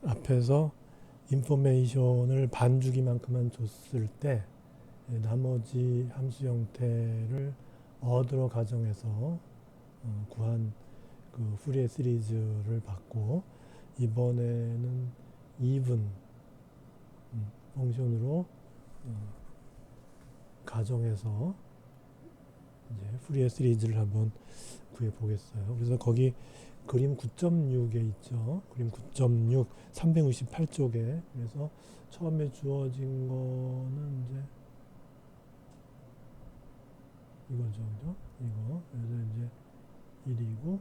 앞에서 인포메이션을 반주기만큼만 줬을 때 나머지 함수 형태를 어드로 가정해서 구한 그 푸리에 시리즈를 봤고, 이번에는 even 펑션으로 가정해서 이제 푸리에 시리즈를 한번 구해 보겠어요. 그래서 거기 그림 9.6에 있죠. 그림 9.6, 368쪽에. 그래서 처음에 주어진 거는 이제 이거죠. 그죠? 이거. 그래서 이제 1이고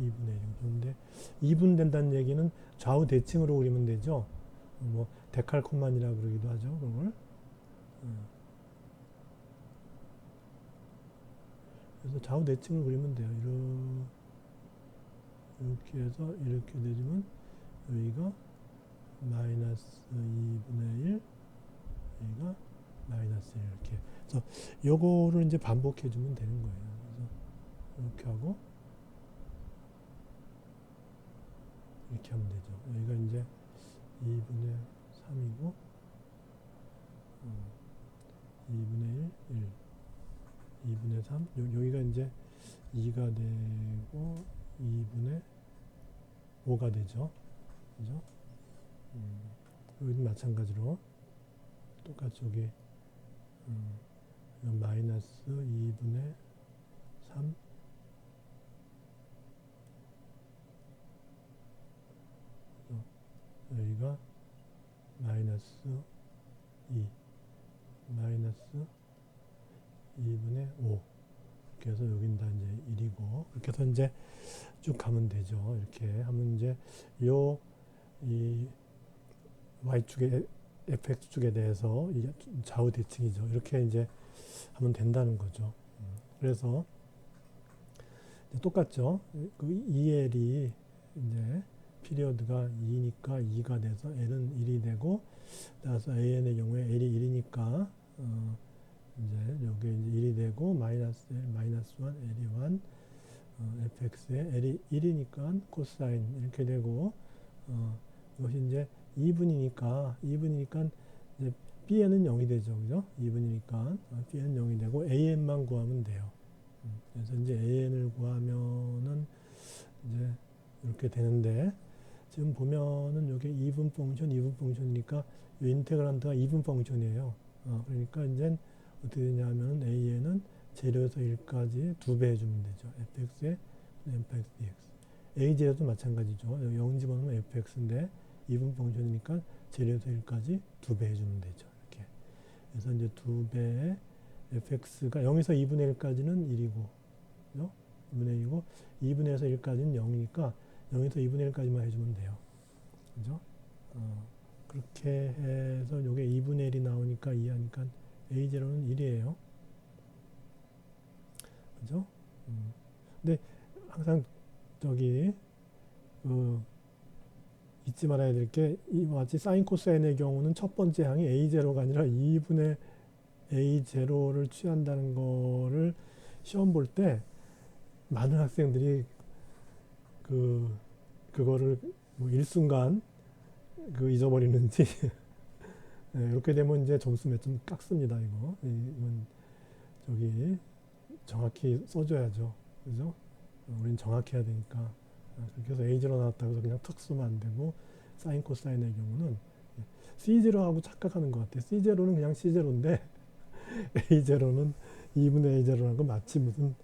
2분의 1이고. 그런데 2분 된다는 얘기는 좌우 대칭으로 그리면 되죠. 뭐 데칼코만이라 그러기도 하죠. 그걸. 그래서 좌우 대칭을 그리면 돼요. 이렇게 해서 이렇게 되면 여기가 마이너스 2분의 1, 여기가 마이너스 1 이렇게. 그래서 요거를 이제 반복해 주면 되는 거예요. 그래서 이렇게 하고 이렇게 하면 되죠. 여기가 이제 2분의 3이고 2분의 1, 2분의 3 여기가 이제 2가 되고 2분의 5가 되죠. 그죠? 여기도 마찬가지로 똑같이 여기 마이너스 2분의 3 여기가 마이너스 2 마이너스 2분의 5 이렇게 해서 여긴 다 이제 1이고 이렇게 해서 이제 쭉 가면 되죠. 이렇게 하면 이제 이 y축의 fx축에 대해서 이 좌우 대칭이죠. 이렇게 이제 하면 된다는 거죠. 그래서 똑같죠. 그 2L이 이제 피리어드가 2니까 2가 돼서 L은 1이 되고, 따라서 AN의 경우에 L이 1이니까 이제 여기 이제 1이 되고 마이너스 L, 마이너스 1, L이 1, fx에 L이 1이니까 코사인 이렇게 되고, 이것이 이제 2분이니까 이제 Bn은 0이 되죠. 그죠? 2분이니까 Bn은 0이 되고 AN만 구하면 돼요. 그래서 이제 AN을 구하면은 이제 이렇게 되는데, 지금 보면은 여기 2분 펑션이니까 이 인테그란트가 2분 펑션이에요. 그러니까 이제 어떻게 되냐면은 AN은 제로에서 1까지 2배 해주면 되죠. fx에 fx dx. a 제로도 마찬가지죠. 0 집어넣으면 fx인데 2분 펑션이니까 제로에서 1까지 2배 해주면 되죠. 이렇게. 그래서 이제 2배의 fx가 0에서 2분의 1까지는 1이고, 그죠? 2분의 1이고, 2분에서 1까지는 0이니까 0에서 2분의 1까지만 해주면 돼요. 그죠? 그렇게 해서 요게 2분의 1이 나오니까 2 하니까 A0는 1이에요. 그죠? 근데 항상 저기, 잊지 말아야 될 게, 이와 같이 사인 코사인의 경우는 첫 번째 항이 A0가 아니라 2분의 A0를 취한다는 거를 시험 볼 때 많은 학생들이 그거를 뭐 일순간 잊어버리는지 네, 이렇게 되면 이제 점수 몇 점 깎습니다. 이건 저기 정확히 써줘야죠. 그죠? 우린 정확히 해야 되니까. 그렇게 해서 A0 나왔다고 해서 그냥 턱 쓰면 안 되고, 사인 코사인의 경우는 C0하고 착각하는 것 같아요. C0는 그냥 C0인데 A0는 2분의 A0라는 거 마치 무슨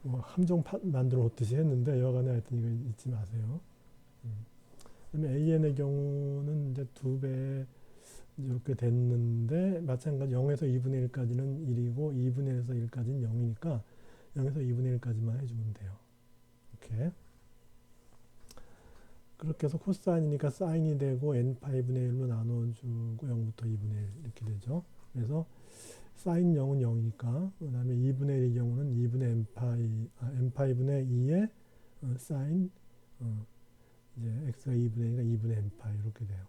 뭐 함정 만들어 놓듯이 했는데, 여하간에 하여튼 이거 잊지 마세요. 그다음에 AN의 경우는 이제 2배 이렇게 됐는데, 마찬가지 0에서 2분의 1까지는 1이고 2분의 1에서 1까지는 0이니까 0에서 2분의 1까지만 해주면 돼요. 이렇게. 그렇게 해서 코사인이니까 사인이 되고 n 파이분의 1로 나눠주고 0부터 2분의 1 이렇게 되죠. 그래서 사인 0은 0이니까, 그 다음에 2분의 1의 경우는 2분의 n파이분의 2의 사인, 이제 x가 2분의 1이니까 2분의 n파이 이렇게 돼요.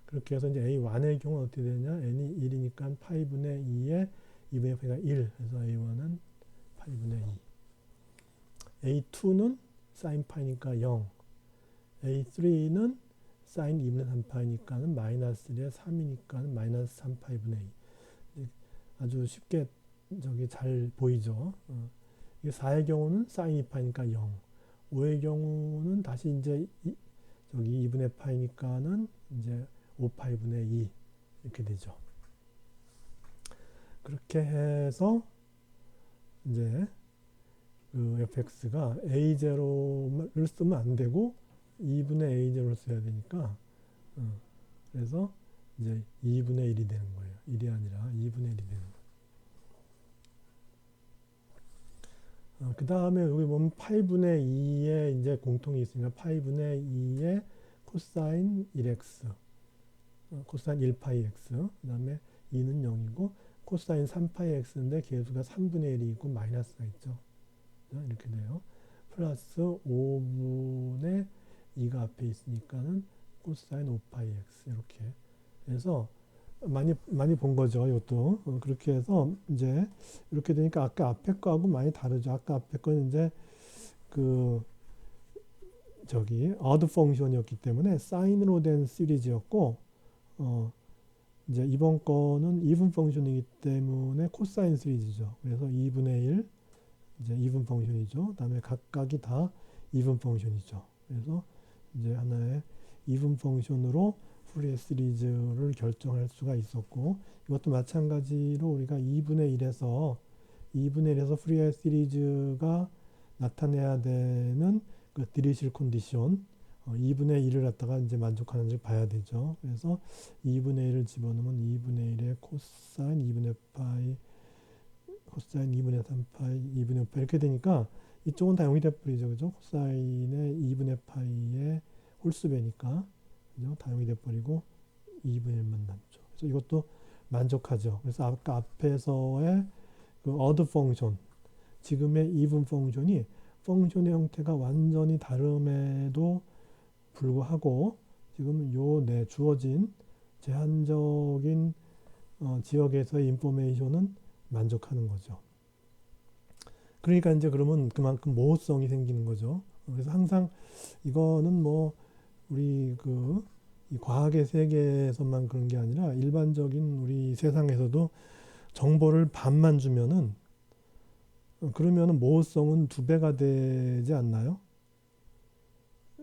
그렇게 해서 이제 A1의 경우는 어떻게 되냐? n이 1이니까 파이분의 2에 2분의 파이가 1. 그래서 A1은 파이분의 2. A2는 사인 파이니까 0. A3는 사인 2분의 3파이니까는 마이너스 1에 3이니까는 마이너스 3파이분의 2. 아주 쉽게 저기 잘 보이죠. 이게 4의 경우는 사인 2파이니까 0. 5의 경우는 다시 이제 저기 2분의 파이니까는 이제 5파이분의 2 이렇게 되죠. 그렇게 해서 이제 그 fx가 a0를 쓰면 안 되고 2분의 a0를 써야 되니까 그래서 이제 2분의 1이 되는 거예요. 1이 아니라 2분의 1이 되는 거예요. 그 다음에 여기 보면 파이분의 2에 이제 공통이 있으니까 파이분의 2에 코사인 1x 코사인 1파이 x 그 다음에 2는 0이고 코사인 3파이 x인데 계수가 3분의 1이 있고 마이너스가 있죠. 이렇게 돼요. 플러스 5분의 2가 앞에 있으니까는 코사인 5파이 x 이렇게 해서 많이 본 거죠. 이것도 그렇게 해서 이제 이렇게 되니까 아까 앞에 거하고 많이 다르죠. 아까 앞에 거는 이제 그 저기 odd 펑션이었기 때문에 사인으로 된 시리즈였고 이제 이번 거는 even 펑션이기 때문에 코사인 시리즈죠. 그래서 2분의 1 이제 even 펑션이죠. 그다음에 각각이 다 even 펑션이죠. 그래서 이제 하나의 even 펑션으로 푸리에 시리즈를 결정할 수가 있었고 이것도 마찬가지로 우리가 2분의 1에서 푸리에 시리즈가 나타내야 되는 그 디리실 컨디션 2분의 1을 갖다가 이제 만족하는지 봐야 되죠. 그래서 2분의 1을 집어넣으면 2분의 1의 코사인 2분의 파이 코사인 2분의 3파이 2분의 5파이 이렇게 되니까 이쪽은 다 0이 돼버리죠. 그죠? 코사인의 2분의 파이의 홀수배니까 그죠? 다 0이 돼버리고 2분의 1만 남죠. 그래서 이것도 만족하죠. 그래서 아까 앞에서의 그 odd 펑션 지금의 even 펑션이 펑션의 형태가 완전히 다름에도 불구하고 지금 요 주어진 제한적인 지역에서의 인포메이션은 만족하는 거죠. 그러니까 이제 그러면 그만큼 모호성이 생기는 거죠. 그래서 항상 이거는 뭐 우리 이 과학의 세계에서만 그런 게 아니라 일반적인 우리 세상에서도 정보를 반만 주면은 그러면은 모호성은 2배가 되지 않나요?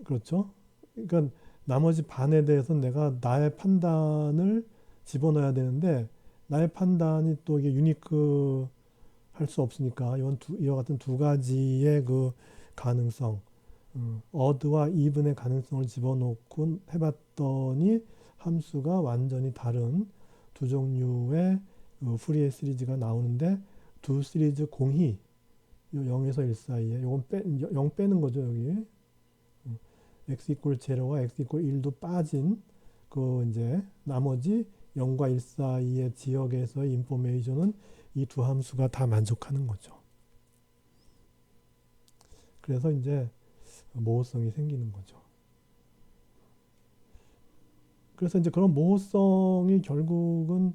그렇죠? 그러니까 나머지 반에 대해서는 내가 나의 판단을 집어넣어야 되는데 나의 판단이 또 이게 유니크 할 수 없으니까 이와 같은 두 가지의 그 가능성 어드와 이븐의 가능성을 집어넣고 해봤더니 함수가 완전히 다른 두 종류의 푸리에 시리즈가 나오는데 두 시리즈 공히 0에서 1 사이에 요건 0 빼는 거죠. 여기 x 이퀄 0와 x 이퀄 1도 빠진 그 이제 나머지 0과 1 사이의 지역에서의 인포메이션은 이 두 함수가 다 만족하는 거죠. 그래서 이제 모호성이 생기는 거죠. 그래서 이제 그런 모호성이 결국은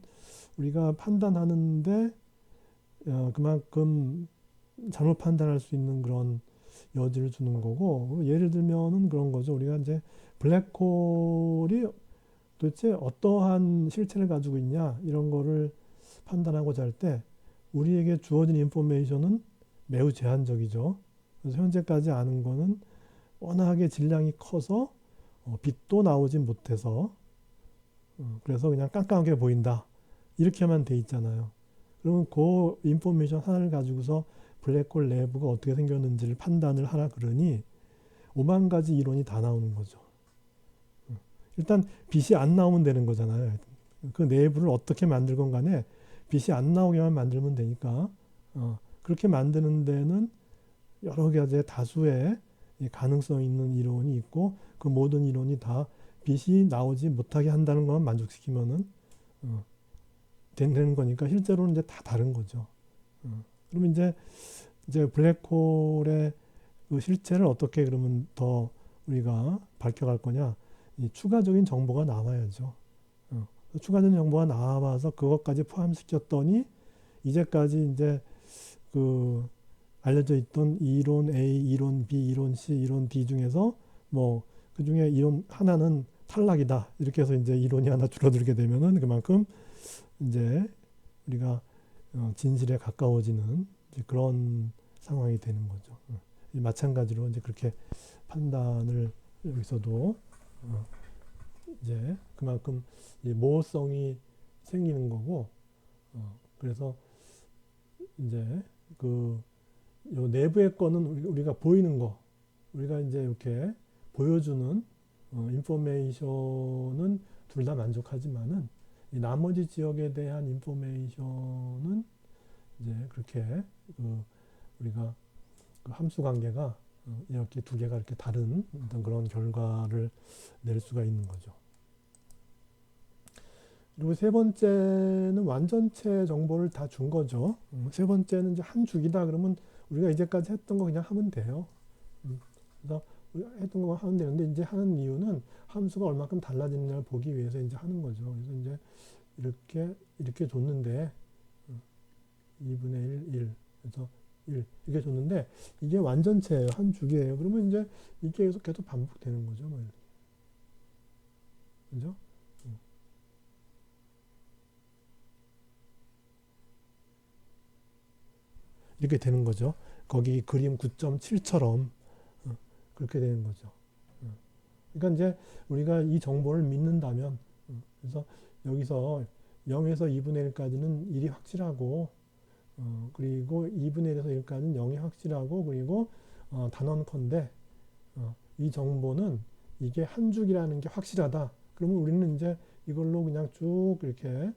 우리가 판단하는데 그만큼 잘못 판단할 수 있는 그런 여지를 주는 거고 예를 들면은 그런 거죠. 우리가 이제 블랙홀이 도대체 어떠한 실체를 가지고 있냐 이런 거를 판단하고자 할 때 우리에게 주어진 인포메이션은 매우 제한적이죠. 그래서 현재까지 아는 거는 워낙에 질량이 커서 빛도 나오지 못해서 그래서 그냥 깜깜하게 보인다 이렇게만 돼 있잖아요. 그러면 그 인포메이션 하나를 가지고서 블랙홀 내부가 어떻게 생겼는지를 판단을 하라 그러니 5만 가지 이론이 다 나오는 거죠. 일단 빛이 안 나오면 되는 거잖아요. 그 내부를 어떻게 만들건 간에 빛이 안 나오게만 만들면 되니까 그렇게 만드는 데는 여러 가지의 다수의 가능성 있는 이론이 있고 그 모든 이론이 다 빛이 나오지 못하게 한다는 것만 만족시키면은 되는 거니까 실제로는 이제 다 다른 거죠. 그러면 이제 블랙홀의 그 실체를 어떻게 그러면 더 우리가 밝혀갈 거냐? 이 추가적인 정보가 나와야죠. 추가적인 정보가 나와서 그것까지 포함시켰더니 이제까지 이제 그 알려져 있던 이론 A, 이론 B, 이론 C, 이론 D 중에서 뭐 그 중에 이론 하나는 탈락이다. 이렇게 해서 이제 이론이 하나 줄어들게 되면은 그만큼 이제 우리가 진실에 가까워지는 이제 그런 상황이 되는 거죠. 마찬가지로 이제 그렇게 판단을 여기서도 이제 그만큼 이제 모호성이 생기는 거고, 그래서 이제 그 요 내부의 거는 우리가 보이는 거, 우리가 이제 이렇게 보여주는 인포메이션은 둘 다 만족하지만은 이 나머지 지역에 대한 인포메이션은 이제 그렇게 우리가 그 함수 관계가 이렇게 두 개가 이렇게 다른 어떤 그런 결과를 낼 수가 있는 거죠. 그리고 세 번째는 완전체 정보를 다 준 거죠. 세 번째는 이제 한 주기다 그러면 우리가 이제까지 했던 거 그냥 하면 돼요. 그래서 우리가 했던 것만 하면 되는데 이제 하는 이유는 함수가 얼마큼 달라지느냐를 보기 위해서 이제 하는 거죠. 그래서 이제 이렇게 줬는데 2분의 1, 1. 그래서 1 이렇게 줬는데 이게 완전체예요. 한 주기예요. 그러면 이제 이게 계속 반복되는 거죠. 뭐 이렇게. 그죠? 이렇게 되는 거죠. 거기 그림 9.7처럼 그렇게 되는 거죠. 그러니까 이제 우리가 이 정보를 믿는다면, 그래서 여기서 0에서 2분의 1까지는 1이 확실하고, 그리고 2분의 1에서 1까지는 0이 확실하고, 그리고 단언컨대 이 정보는 이게 한 주기라는 게 확실하다. 그러면 우리는 이제 이걸로 그냥 쭉 이렇게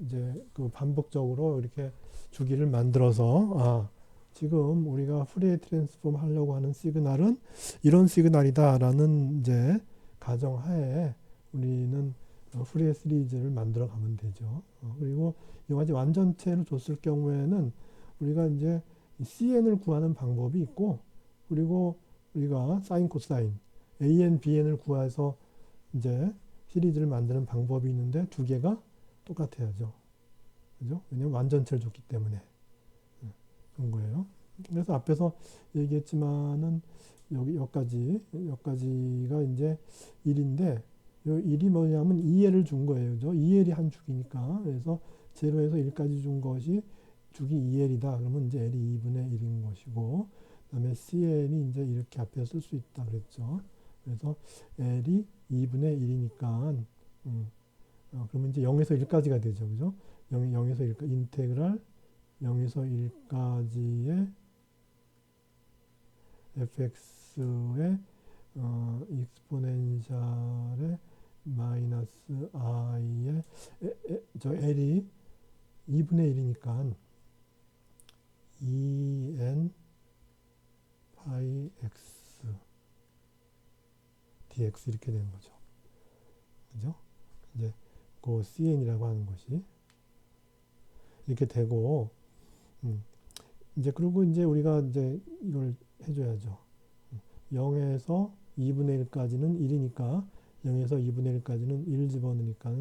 이제 그 반복적으로 이렇게 주기를 만들어서 지금 우리가 푸리에 트랜스폼 하려고 하는 시그널은 이런 시그널이다라는 이제 가정하에 우리는 푸리에 시리즈를 만들어 가면 되죠. 그리고 여러 가지 완전체를 줬을 경우에는 우리가 이제 CN을 구하는 방법이 있고, 그리고 우리가 사인 코사인 AN, BN을 구해서 이제 시리즈를 만드는 방법이 있는데 두 개가 똑같아야죠. 그죠? 왜냐면 완전체를 줬기 때문에. 그런 거예요. 그래서 앞에서 얘기했지만은 여기까지가 이제 1인데, 요 1이 뭐냐면 2L을 준 거예요. 그죠? 2L이 한 주기니까. 그래서 0에서 1까지 준 것이 주기 2L이다. 그러면 이제 L이 2분의 1인 것이고, 그 다음에 CN이 이제 이렇게 앞에 쓸 수 있다 그랬죠. 그래서 L이 2분의 1이니까, 그러면 이제 0에서 1까지가 되죠. 그죠? 0에서 1까지, 인테그랄 0에서 1까지의 fx의 익스포넨셜의 마이너스 i의 저 l이 2분의 1이니까 2n 파이 x dx 이렇게 되는 거죠. 그죠? 이제 그 cn이라고 하는 것이 이렇게 되고, 이제 그리고 이제 우리가 이제 이걸 해줘야죠. 0에서 2분의 1까지는 1이니까 0에서 2분의 1까지는 1 집어넣으니까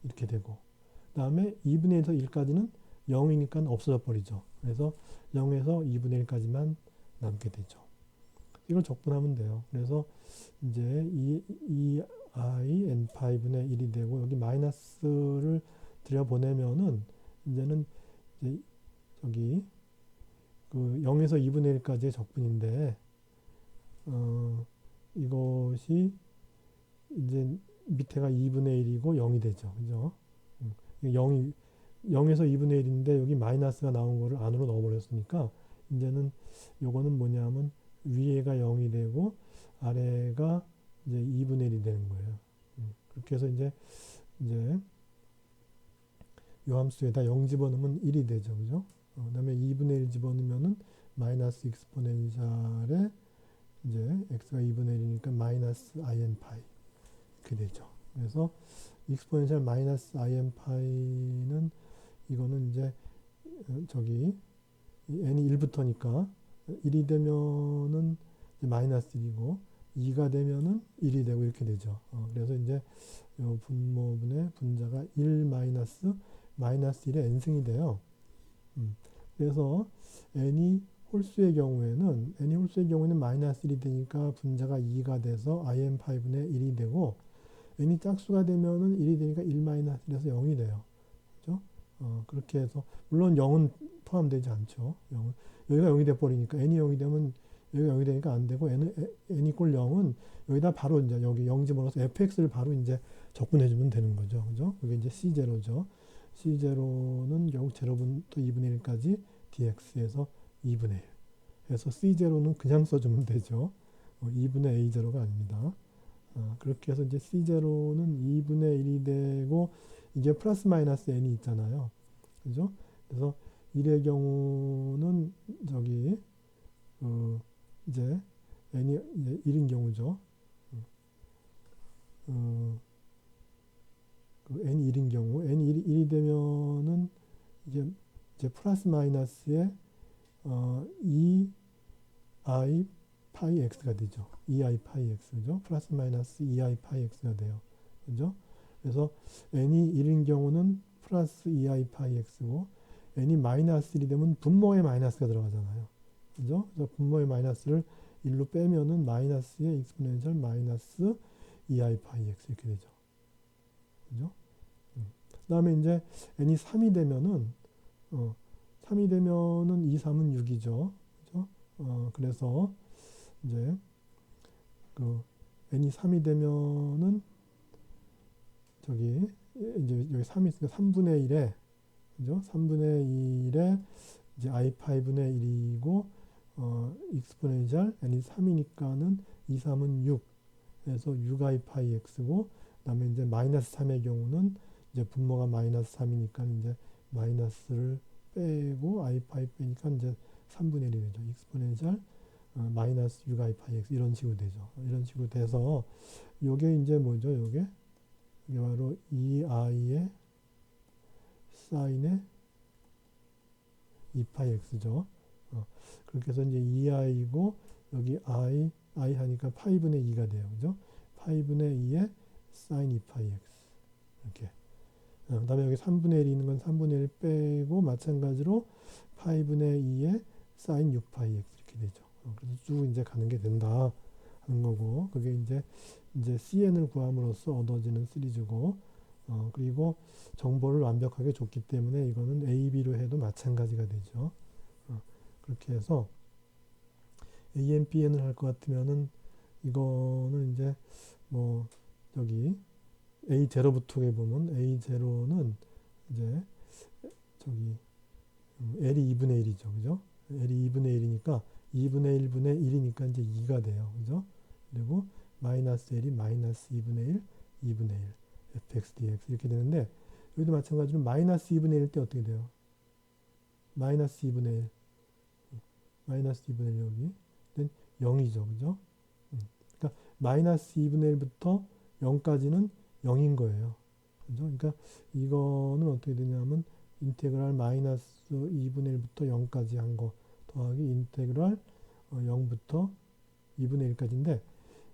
이렇게 되고, 그 다음에 2분의 1에서 1까지는 0이니까 없어져 버리죠. 그래서 0에서 2분의 1까지만 남게 되죠. 이걸 적분하면 돼요. 그래서 이제 2i n5분의 1이 되고, 여기 마이너스를 들여보내면은 이제는 이제 저기 그 0에서 2분의 1까지의 적분인데, 이것이 이제 밑에가 2분의 1이고 0이 되죠. 그죠? 0에서 2분의 1인데 여기 마이너스가 나온 거를 안으로 넣어버렸으니까 이제는 요거는 뭐냐면 위에가 0이 되고 아래가 이제 2분의 1이 되는 거예요. 그렇게 해서 이제 요 함수에다 0 집어넣으면 1이 되죠. 그죠? 그 다음에 2분의 1 집어넣으면은 마이너스 익스포넨셜에 이제 x가 2분의 1이니까 마이너스 in 파이 이렇게 되죠. 그래서 익스포넨셜 마이너스 in 파이는 이거는 이제 저기 n이 1부터니까 1이 되면은 마이너스 1이고 2가 되면은 1이 되고 이렇게 되죠. 그래서 이제 요 분모분의 분자가 1 마이너스 1의 n승이 돼요. 그래서 n이 홀수의 경우에는 n이 홀수의 경우에는 마이너스 1이 되니까 분자가 2가 돼서 in5분의 1이 되고 n이 짝수가 되면은 1이 되니까 1 마이너스 1에서 0이 돼요. 그죠? 그렇게 해서 물론 0은 포함되지 않죠. 0은 여기가 0이 돼 버리니까 n이 0이 되면 여기가 0이 되니까 안 되고 n 이꼴 0은 여기다 바로 이제 여기 0 집어넣어서 fx를 바로 이제 적분해 주면 되는 거죠. 그죠? 그게 이제 c0죠. c0는 결국 제로부터 2분의 1까지 dx에서 2분의 1. 그래서 c0는 그냥 써주면 되죠. 2분의 a0가 아닙니다. 그렇게 해서 이제 c0는 2분의 1이 되고 이게 플러스 마이너스 n이 있잖아요. 그죠? 그래서 1의 경우는 저기 이제 n이 이제 1인 경우죠. n이 1인 경우 n이 1이 되면은 이제 플러스 마이너스에 2i 파이 x가 되죠. 2i 파이 x죠. 플러스 마이너스 2i 파이 x가 돼요. 그죠? 그래서 n이 1인 경우는 플러스 2i 파이 x고 n이 마이너스 1이 되면 분모에 마이너스가 들어가잖아요. 그죠? 그래서 분모의 마이너스를 1로 빼면은 마이너스의 익스포넨셜 마이너스 2i 파이 x 이렇게 되죠. 그죠? 그 다음에 이제 n이 3이 되면은 3이 되면은 2, 3은 6이죠. 그죠? 그래서 이제 그 n이 3이 되면은 저기 이제 여기 3이 있으니까 3분의 1에 그죠? 3분의 1에 이제 i5분의 1이고 익스포넨셜 n이 3이니까는 2, 3은 6 그래서 6i 파이 x고 그다음에 이제 마이너스 3의 경우는 이제 분모가 마이너스 3이니까 이제 마이너스를 빼고 i 파이 빼니까 이제 3분의 1이 되죠. 익스포넨셜 마이너스 6i 파이 x 이런 식으로 되죠. 이런 식으로 돼서 요게 이제 뭐죠? 요게 바로 2i의 사인의 2파이 x죠. 그렇게 해서 이제 2i고 여기 i 하니까 파이분의 2가 돼요. 그죠? 파이분의 2의 사인 2파이 x 이렇게. 그 다음에 여기 3분의 1이 있는 건 3분의 1 빼고 마찬가지로 파이분의 2의 사인 6파이 x 이렇게 되죠. 그래서 쭉 이제 가는 게 된다 하는 거고 그게 이제 cn을 구함으로써 얻어지는 시리즈고 그리고 정보를 완벽하게 줬기 때문에 이거는 a, b로 해도 마찬가지가 되죠. 그렇게 해서 AN, BN을 할 것 같으면은 이거는 이제 뭐 여기 A0부터 보면 A0는 이제 저기 L이 2분의 1이죠. 그죠? L이 2분의 1이니까 2분의 1분의 1이니까 이제 2가 돼요. 그죠? 그리고 마이너스 L이 마이너스 2분의 1, 2분의 1 fx dx 이렇게 되는데 여기도 마찬가지로 마이너스 2분의 1 때 어떻게 돼요? 마이너스 2분의 1 마이너스 2분의 1 여기 0이죠. 그죠? 그러니까 마이너스 2분의 1부터 0까지는 0인 거예요. 그죠? 그러니까 이거는 어떻게 되냐면 인테그랄 마이너스 2분의 1부터 0까지 한 거 더하기 인테그랄 0부터 2분의 1까지인데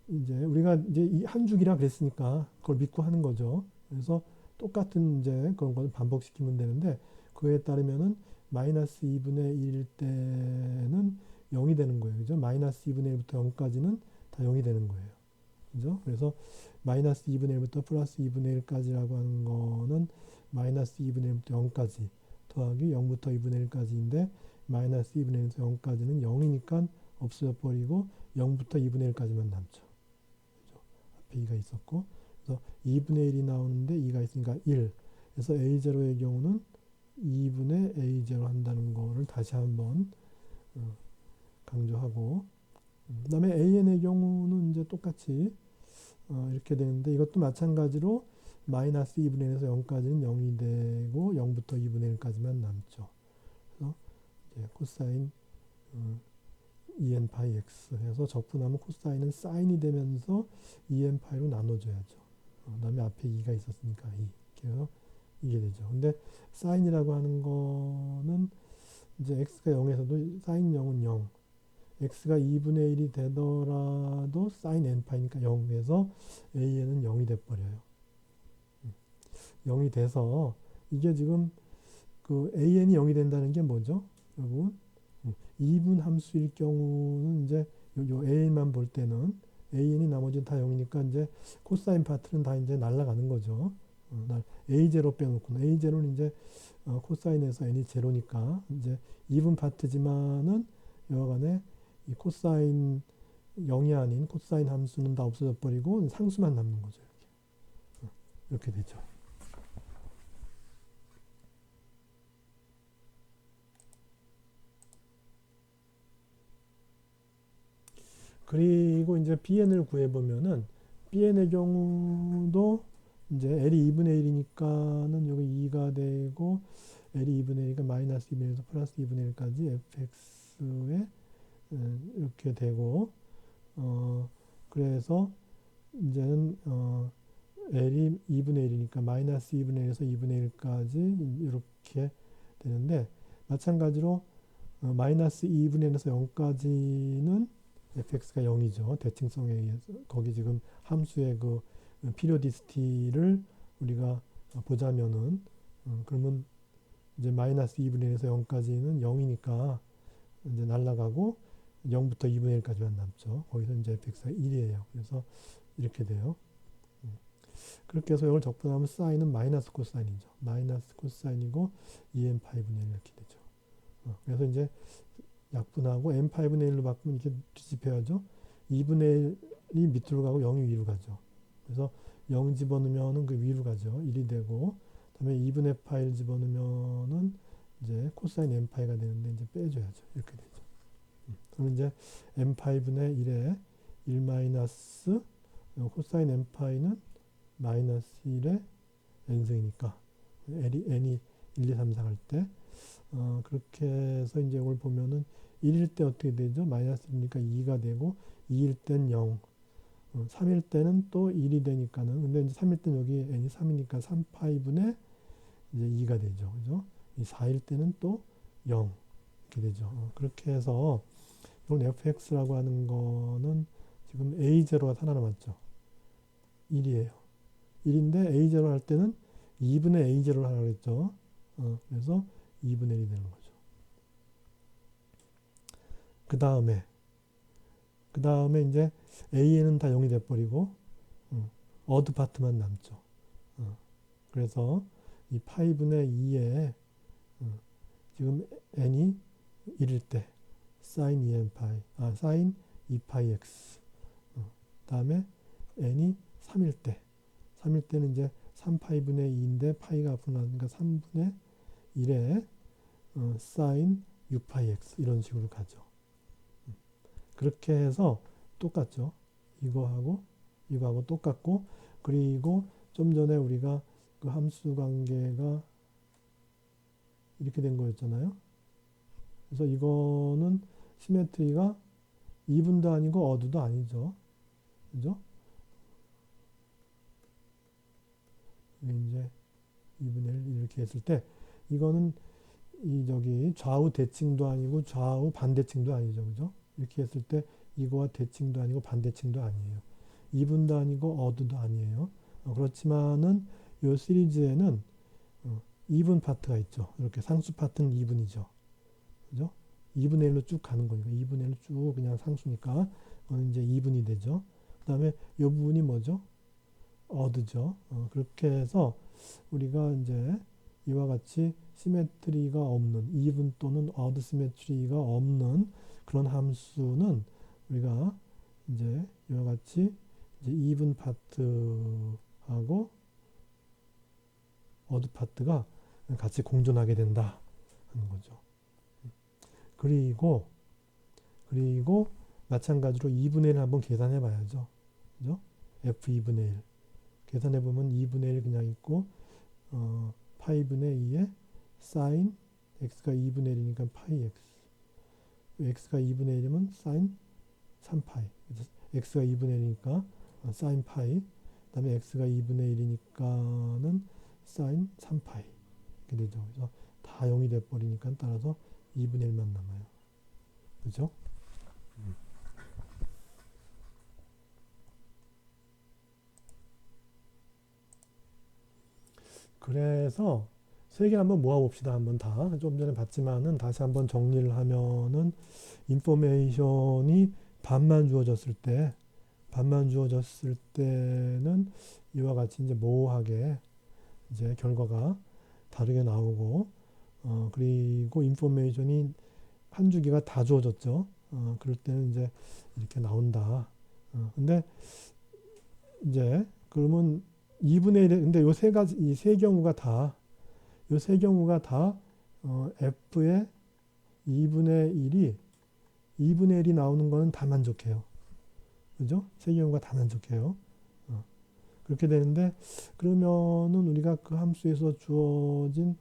이제 우리가 이제 이 한 주기라 그랬으니까 그걸 믿고 하는 거죠. 그래서 똑같은 이제 그런 걸 반복시키면 되는데 그에 따르면은 마이너스 2분의 1일 때는 0이 되는 거예요. 그죠? 마이너스 2분의 1부터 0까지는 다 0이 되는 거예요. 그죠? 그래서 마이너스 2분의 1부터 플러스 2분의 1까지라고 하는 거는 마이너스 2분의 1부터 0까지 더하기 0부터 2분의 1까지인데 마이너스 2분의 1에서 0까지는 0이니까 없어져 버리고 0부터 2분의 1까지만 남죠. 그죠? 앞에 2가 있었고 그래서 2분의 1이 나오는데 2가 있으니까 1 그래서 A0의 경우는 2분의 A0 한다는 거를 다시 한번 강조하고 그 다음에 AN의 경우는 이제 똑같이 이렇게 되는데 이것도 마찬가지로 마이너스 2분의 1에서 0까지는 0이 되고 0부터 2분의 1까지만 남죠. 그래서 이제 코사인 en 파이 x 해서 적분하면 코사인은 사인이 되면서 en 파이로 나눠줘야죠. 그 다음에 앞에 2가 있었으니까 2. 그래서 이게 되죠. 근데 사인이라고 하는 거는 이제 x가 0에서도 사인 0은 0. x가 2분의 1이 되더라도 사인 n파이니까 0에서 an은 0이 돼버려요. 0이 돼서 이게 지금 그 an이 0이 된다는 게 뭐죠? 여러분 2분 함수일 경우는 이제 요 AN만 볼 때는 AN이 나머지는 다 0이니까 이제 코사인 파트는 다 이제 날아가는 거죠. A0 빼놓고는 A0는 이제 코사인에서 n이 제로니까 이제 2분 파트지만은 여하간에 이 코사인 0이 아닌 코사인 함수는 다 없어져 버리고 상수만 남는 거죠. 이렇게 되죠. 그리고 이제 bn을 구해보면은 bn의 경우도 이제 l이 2분의 1이니까는 여기 2가 되고 l이 2분의 1이니까 마이너스 2분의 1에서 플러스 2분의 1까지 fx에 이렇게 되고 그래서 이제는 l이 2분의 1이니까 마이너스 2분의 1에서 2분의 1까지 이렇게 되는데 마찬가지로 마이너스 2분의 1에서 0까지는 fx가 0이죠. 대칭성에 의해서 거기 지금 함수의 그 피리오디시티를 우리가 보자면은 그러면 이제 마이너스 2분의 1에서 0까지는 0이니까 이제 날라가고 0부터 2분의 1까지만 남죠. 거기서 이제 fx가 1이에요. 그래서 이렇게 돼요. 그렇게 해서 이걸 적분하면 사인은 마이너스 코사인이죠. 마이너스 코사인이고 2n파이분의 1 이렇게 되죠. 그래서 이제 약분하고 n파이분의 1로 바꾸면 이렇게 뒤집혀야죠. 2분의 1이 밑으로 가고 0이 위로 가죠. 그래서 0 집어넣으면은 그 위로 가죠. 1이 되고 그다음에 2분의 파이를 집어넣으면은 이제 코사인 n파이가 되는데 이제 빼줘야죠. 이렇게 되죠. 그러면 이제 n파이분의 1에 1 마이너스 코사인 n파이는 마이너스 1에 n승이니까 n이 1, 2, 3, 4 할 때 그렇게 해서 이제 이걸 보면은 1일 때 어떻게 되죠? 마이너스 1이니까 2가 되고 2일 땐 0, 3일 때는 또 1이 되니까는 근데 이제 3일 때는 여기 n이 3이니까 3파이분의 이제 2가 되죠. 그죠? 이 4일 때는 또 0 이렇게 되죠. 그렇게 해서 이건 fx라고 하는 거는 지금 a0가 하나 남았죠. 1이에요. 1인데 a0 할 때는 2분의 a0를 하라고 했죠. 그래서 2분의 1이 되는 거죠. 그 다음에 이제 a는 다 0이 돼버리고 어드 파트만 남죠. 그래서 이 파이분의 2에 지금 n이 1일 때 사인 2n파이, 사인 2파이 x 다음에 n이 3일 때는 이제 3파이분의 2인데 파이가 앞으로 나니까 3분의 1에 사인 6파이 x 이런 식으로 가죠. 그렇게 해서 똑같죠. 이거하고 똑같고 그리고 좀 전에 우리가 그 함수 관계가 이렇게 된 거였잖아요. 그래서 이거는 시메트리가 2분도 아니고 어드도 아니죠. 그죠? 이제 2분의 1 이렇게 했을 때 이거는 이 저기 좌우 대칭도 아니고 좌우 반대칭도 아니죠. 그죠? 이렇게 했을 때 이거와 대칭도 아니고 반대칭도 아니에요. 2분도 아니고 어드도 아니에요. 그렇지만은 이 시리즈에는 2분 파트가 있죠. 이렇게 상수 파트는 2분이죠. 그죠? 2분의 1로 쭉 가는 거니까 2분의 1로 쭉 그냥 상수니까 이제 2분이 되죠. 그 다음에 이 부분이 뭐죠? 어드죠. 그렇게 해서 우리가 이제 이와 같이 시메트리가 없는 2분 또는 어드 시메트리가 없는 그런 함수는 우리가 이제 이와 같이 이제 2분 파트하고 어드 파트가 같이 공존하게 된다 하는 거죠. 그리고 마찬가지로 2분의 1을 한번 계산해 봐야죠. 그죠? f2분의 1 계산해 보면 2분의 1 그냥 있고 파이분의 2에 사인 x가 2분의 1이니까 파이 x x가 2분의 1이면 사인 3파이 x가 2분의 1이니까 사인 파이 그 다음에 x가 2분의 1이니까는 사인 3파이 이렇게 되죠. 그래서 다 0이 돼버리니까 따라서 2분의 1만 남아요. 그죠? 그래서 세 개 한번 모아봅시다. 한번 다. 좀 전에 봤지만은 다시 한번 정리를 하면은 인포메이션이 반만 주어졌을 때는 이와 같이 이제 모호하게 이제 결과가 다르게 나오고, 그리고 인포메이션이 한 주기가 다 주어졌죠. 그럴 때는 이제 이렇게 나온다. 근데 이제 그러면 2분의 1, 근데 요 세 가지, 이 세 경우가 다, 요 세 경우가 다, F의 2분의 1이, 2분의 1이 나오는 거는 다 만족해요. 그죠? 세 경우가 다 만족해요. 그렇게 되는데, 그러면은 우리가 그 함수에서 주어진,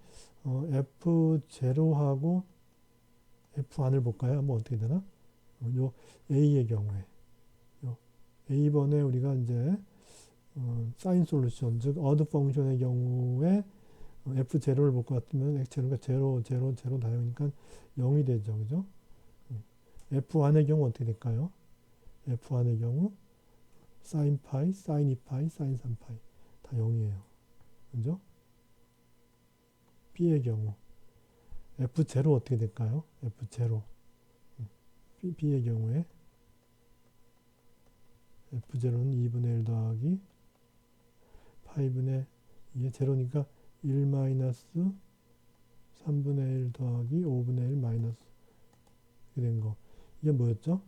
F0하고 F1을 볼까요? 한번 어떻게 되나? 요 A의 경우에. 요 A번에 우리가 이제, 사인 솔루션, 즉, 어드 펑션의 경우에 F0를 볼 것 같으면 X0가 0, 0, 0 나오니까 0이 되죠. 그죠? F1의 경우 어떻게 될까요? F1의 경우 사인 파이, 사인 2파이, 사인 3파이 다 0이에요. 그죠? B의 경우 F0 어떻게 될까요? F0 B의 경우에 F0는 2분의 1 더하기 파이분의 2의 제로니까 1 마이너스 3분의 1 더하기 5분의 1 마이너스 이렇게 된 거. 이게 뭐였죠?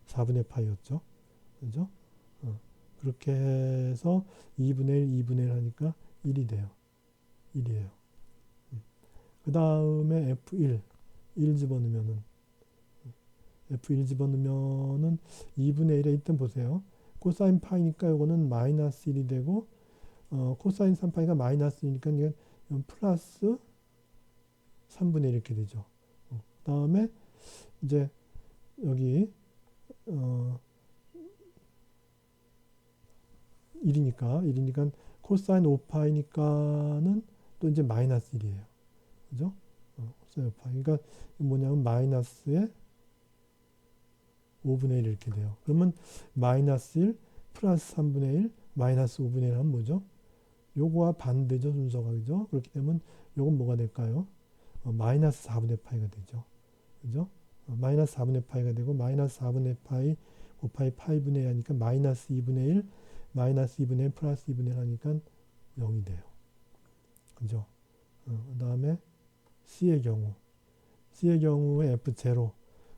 4분의 파이였죠. 그죠? 그렇게 해서 2분의 1, 2분의 1 하니까 1이 돼요. 1이에요. 그 다음에 F1, 1 집어넣으면은, F1 집어넣으면은 2분의 1에 있던 보세요. 코사인 파이니까 이거는 마이너스 1이 되고, 코사인 3파이가 마이너스 1이니까 이게 플러스 3분의 1 이렇게 되죠. 그 다음에 이제 여기, 1이니까 코사인 5파이니까는 또 이제 마이너스 1이에요. 그죠? 코사인 5파이. 그러니까 뭐냐면 마이너스에 5분의 1 이렇게 돼요. 그러면 마이너스 1 플러스 3분의 1 마이너스 5분의 1 하면 뭐죠? 요거와 반대죠. 순서가. 그죠? 그렇게 되면 요건 뭐가 될까요? 마이너스 4분의 파이가 되죠. 그죠? 마이너스 4분의 파이가 되고 마이너스 4분의 파이 5파이 파이분의 1 하니까 마이너스 2분의 1 마이너스 2분의 1 플러스 2분의 1 하니까 0이 돼요. 그죠? 그 다음에 C의 경우에 F0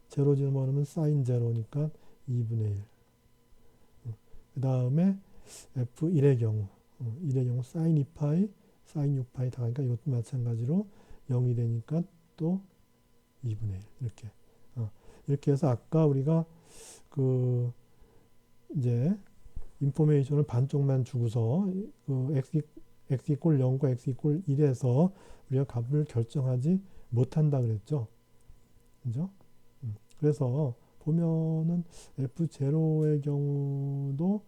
제로 집어넣으면 사인 제로니까 2분의 1. 그 다음에 F1의 경우, 사인 2파이, 사인 6파이 다 가니까 이것도 마찬가지로 0이 되니까 또 2분의 1. 이렇게. 이렇게 해서 아까 우리가 그 이제 인포메이션을 반쪽만 주고서 그 x 이꼴 0과 x 이꼴 1에서 우리가 값을 결정하지 못한다 그랬죠. 그죠? 그래서 보면은 F0의 경우도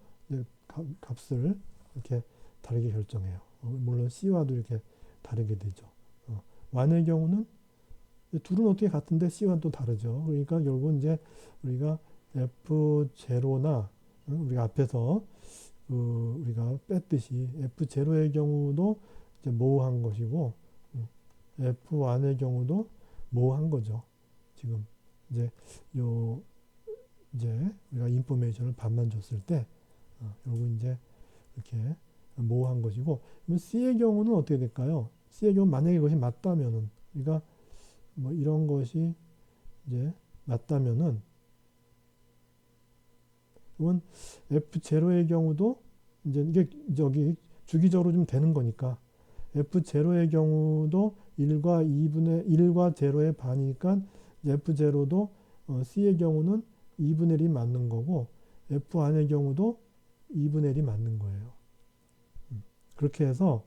값을 이렇게 다르게 결정해요. 물론 C와도 이렇게 다르게 되죠. 1의 경우는 둘은 어떻게 같은데 C와는 또 다르죠. 그러니까 결국 이제 우리가 F0나 우리가 앞에서 우리가 뺐듯이 F0의 경우도 이제 모호한 것이고 F1의 경우도 모호한 거죠. 지금 이제 이제 우리가 인포메이션을 반만 줬을 때 결국 이제 이렇게 모호한 것이고, 그러면 C의 경우는 어떻게 될까요? C의 경우 만약에 이것이 맞다면은 우리가 뭐 이런 것이 이제 맞다면은 그러면 F0의 경우도 이제 이게 저기 주기적으로 좀 되는 거니까 F0의 경우도 1과 0의 반이니까 F0도 C의 경우는 2분의 1이 맞는 거고 F1의 경우도 2분의 1이 맞는 거예요. 그렇게 해서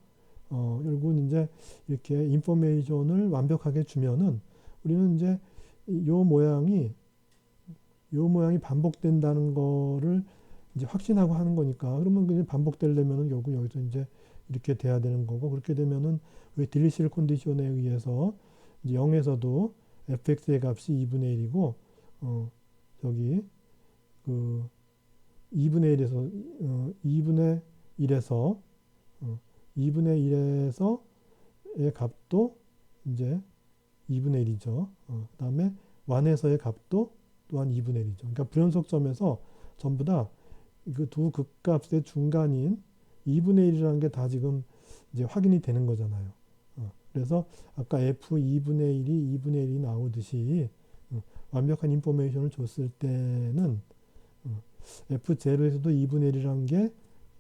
결국은 이제 이렇게 인포메이션을 완벽하게 주면은 우리는 이제 요 모양이 반복된다는 거를 이제 확신하고 하는 거니까 그러면 그냥 반복되려면은 결국 여기서 이제 이렇게 돼야 되는 거고, 그렇게 되면은 우리 딜리실 컨디션에 의해서 이제 0에서도 fx의 값이 2분의 1이고 저기 그 2분의 1에서 2분의 1에서 2분의 1에서의 값도 이제 2분의 1이죠. 그 다음에 1에서의 값도 또한 2분의 1이죠. 그러니까 불연속점에서 전부 다 그 두 극값의 중간인 2분의 1이라는 게 다 지금 이제 확인이 되는 거잖아요. 그래서 아까 F 2분의 1이 2분의 1이 나오듯이 완벽한 인포메이션을 줬을 때는 F0에서도 2분의 1이라는 게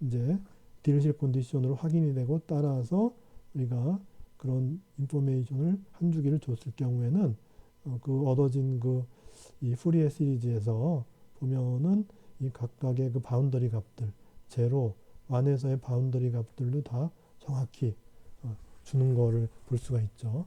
이제 디리실 컨디션으로 확인이 되고, 따라서 우리가 그런 인포메이션을 한 주기를 줬을 경우에는 그 얻어진 그 이 푸리에 시리즈에서 보면은 이 각각의 그 바운더리 값들, 제로, 1에서의 바운더리 값들도 다 정확히 주는 거를 볼 수가 있죠.